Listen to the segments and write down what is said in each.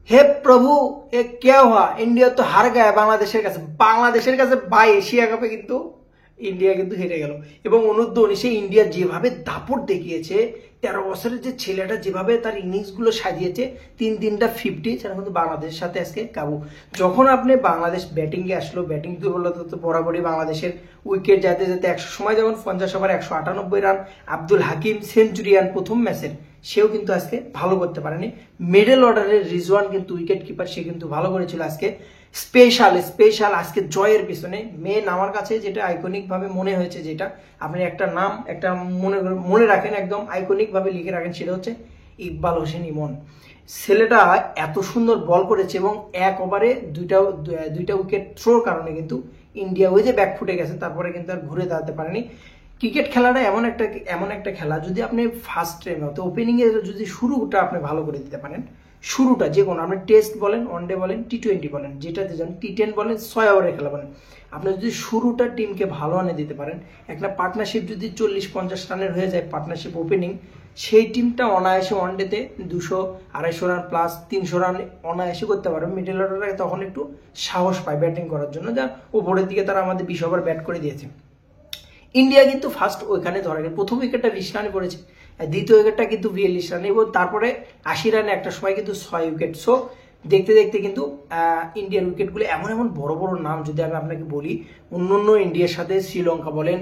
हे प्रभु ये क्या हुआ, इंडिया तो हार गया বাংলাদেশের কাছে ভাই। এশিয়া কাপে কিন্তু ইন্ডিয়া কিন্তু হেরে গেল এবং অনূর্ধ্ব-19 ইন্ডিয়া যেভাবে দাপট দেখিয়েছে, 13 বছরের যে ছেলেটা যেভাবে তার ইনিংস গুলো সাজিয়েছে, তিনটা 50, সেটা কিন্তু বাংলাদেশের সাথে আজকে কাবু। যখন আপনি বাংলাদেশ ব্যাটিং এ আসলো, ব্যাটিং দুর্বলতা তো বরাবরই বাংলাদেশের, উইকেট যেতে যেতে 100 সময় যেমন 50 over 198 run, Abdul Hakim centurion প্রথম ম্যাচের, সেও কিন্তু আজকে ভালো করতে পারেনি। মিডল অর্ডারের রিজওয়ান কিন্তু উইকেট কিপার, সে কিন্তু ভালো করেছিল আজকে। স্পেশাল আজকে জয়ের পিছনে মেন আমার কাছে যেটা আইকনিক ভাবে মনে হয়েছে, যেটা আপনি একটা নাম একটা মনে রাখেন, একদম আইকনিক ভাবে লিখে রাখেন, সেটা হচ্ছে ইকবাল হোসেন ইমন। ছেলেটা এত সুন্দর বল করেছে এবং এক ওভারে দুইটা উইকেট থ্রোর কারণে কিন্তু ইন্ডিয়া ওই যে ব্যাকফুটে গেছে, তারপরে কিন্তু আর ঘুরে দাঁড়াতে পারেনি। ক্রিকেট খেলাটা এমন একটা খেলা, যদি আপনি ফার্স্ট টাইম অর্থাৎ ওপেনিং এ যদি শুরুটা আপনি ভালো করে দিতে পারেন, শুরুটা যে কোনো আপনি টেস্ট বলেন, ওয়ানডে বলেন, টি20 বলেন, যেটাতে যান, টি10 বলেন, 6 ওভারের খেলা বলেন, আপনি যদি শুরুটা টিমকে ভালো আনে দিতে পারেন, একটা পার্টনারশিপ যদি 40-50 রানের হয়ে যায় পার্টনারশিপ ওপেনিং, সেই টিমটা অনায়াসে ওয়ানডেতে 200-250 রান প্লাস 300 রান অনায়াসে করতে পারবে। মিডল অর্ডারে তখন একটু সাহস পায় ব্যাটিং করার জন্য, যা উপরের দিকে তারা আমাদের 20 ওভার ব্যাট করে দিয়েছে। ইন্ডিয়া কিন্তু ফার্স্ট ওইখানে ধরা গেল, প্রথম উইকেটটা 20 রানে করেছে, দ্বিতীয় উইকেটটা কিন্তু 42 রানে, এবং তারপরে 80 রানে একটা সময় কিন্তু 6 উইকেট। সো দেখতে দেখতে কিন্তু ইন্ডিয়ার উইকেটগুলো এমন বড় বড় নাম, যদি আমি আপনাকে বলি, অন্য ইন্ডিয়ার সাথে শ্রীলঙ্কা বলেন,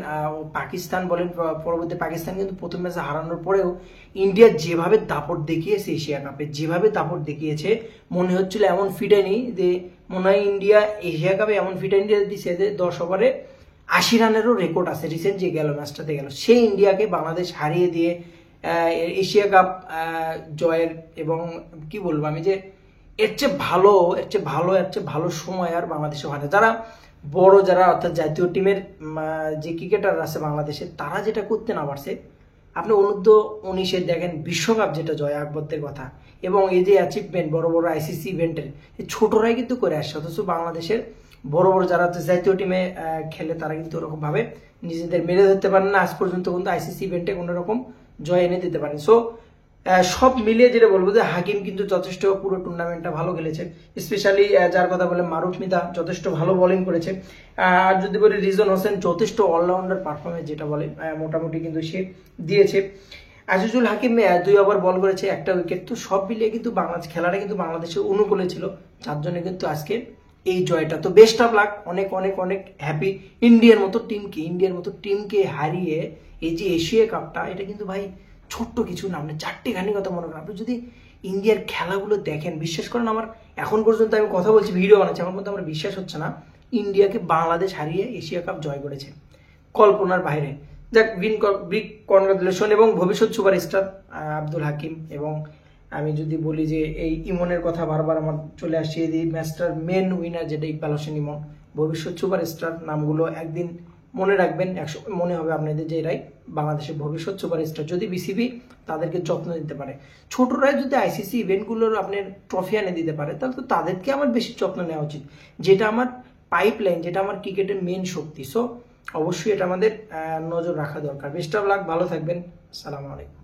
পাকিস্তান বলেন, পরবর্তী পাকিস্তান কিন্তু প্রথম ম্যাচে হারানোর পরেও ইন্ডিয়া যেভাবে দাপট দেখিয়েছে এশিয়া কাপে, যেভাবে দাপট দেখিয়েছে, মনে হচ্ছিল এমন ফিটাইনি যে মনে হয় ইন্ডিয়া এশিয়া কাপে এমন ফিটাইনি দিচ্ছে যে 10 ওভারে 80 রানেরও রেকর্ড আছে। রিসেন্ট যে গেল ম্যাচটাতে গেল, সেই ইন্ডিয়াকে বাংলাদেশ হারিয়ে দিয়ে এশিয়া কাপ জয়ের, এবং কি বলবো আমি, যে এর চেয়ে ভালো সময় আর বাংলাদেশে হয় না। যারা বড় অর্থাৎ জাতীয় টিমের যে ক্রিকেটার আছে বাংলাদেশে, তারা যেটা করতে না পারছে, আপনি অনূর্ধ্ব-19 দেখেন বিশ্বকাপ যেটা জয় আকবরদের কথা, এবং এই যে অ্যাচিভমেন্ট বড় আইসিসি ইভেন্টের, ছোটরাই কিন্তু করে আসছে। অথচ বাংলাদেশের বড় যারা জাতীয় টিমে খেলে, তারা কিন্তু ওরকম ভাবে নিজেদের মেরে ধরতে পারেন না। আজ পর্যন্ত কিন্তু আইসিসি ইভেন্টে কোনো রকম জয় এনে দিতে পারেন। সো সব মিলিয়ে যেটা বলবো, যে হাকিম কিন্তু যথেষ্ট পুরো টুর্নামেন্টটা ভালো খেলেছে। স্পেশালি যার কথা বলে মারুফ মিতা যথেষ্ট ভালো বোলিং করেছে। আর যদি বলি রিজন হোসেন যথেষ্ট অলরাউন্ডার পারফরমেন্স যেটা বলে, মোটামুটি কিন্তু সে দিয়েছে। আজিজুল হাকিম 2 ওভার বল করেছে, একটা উইকেট। তো সব মিলিয়ে কিন্তু বাংলাদেশ খেলাটা কিন্তু বাংলাদেশের অনুকূলে ছিল, যার জন্য কিন্তু আজকে এই জয়টা। তো বেস্ট অফ লাক, অনেক হ্যাপি ইন্ডিয়ার মতো টিমকে হারিয়ে এই যে এশিয়া কাপটা, এটা কিন্তু ভাই ছোট্ট কিছু না। আপনি 4টি ঘানি কথা মনে করেন, আপনি যদি ইন্ডিয়ার খেলাগুলো দেখেন, বিশ্বাস করেন, আমার এখন পর্যন্ত আমি কথা বলছি, ভিডিও বানাচ্ছি, আমার মধ্যে আমার বিশ্বাস হচ্ছে না ইন্ডিয়াকে বাংলাদেশ হারিয়ে এশিয়া কাপ জয় করেছে, কল্পনার বাইরে। যাক, বিগ কনগ্রাচুলেশন, এবং ভবিষ্যৎ সুপারস্টার আব্দুল হাকিম। এবং আমি যদি বলি যে এই ইমনের কথা বারবার আমার চলে আসছে, এই ম্যাচটার মেন উইনার যেটা ইকবাল হোসেন ইমন, ভবিষ্যৎ সুপারস্টার, নামগুলো একদিন মনে রাখবেন, মনে হবে আপনাদের যে এরাই বাংলাদেশের ভবিষ্যৎ সুপারস্টার। যদি বিসিবি তাদেরকে যত্ন দিতে পারে, ছোটরাই যদি আইসিসি ইভেন্টগুলোর আপনার ট্রফি এনে দিতে পারে, তাহলে তো তাদেরকে আমার বেশি যত্ন নেওয়া উচিত, যেটা আমার পাইপলাইন, যেটা আমার ক্রিকেটের মেন শক্তি। সো অবশ্যই এটা আমাদের নজর রাখা দরকার। বেস্ট অফ লাক, ভালো থাকবেন, সালাম আলাইকুম।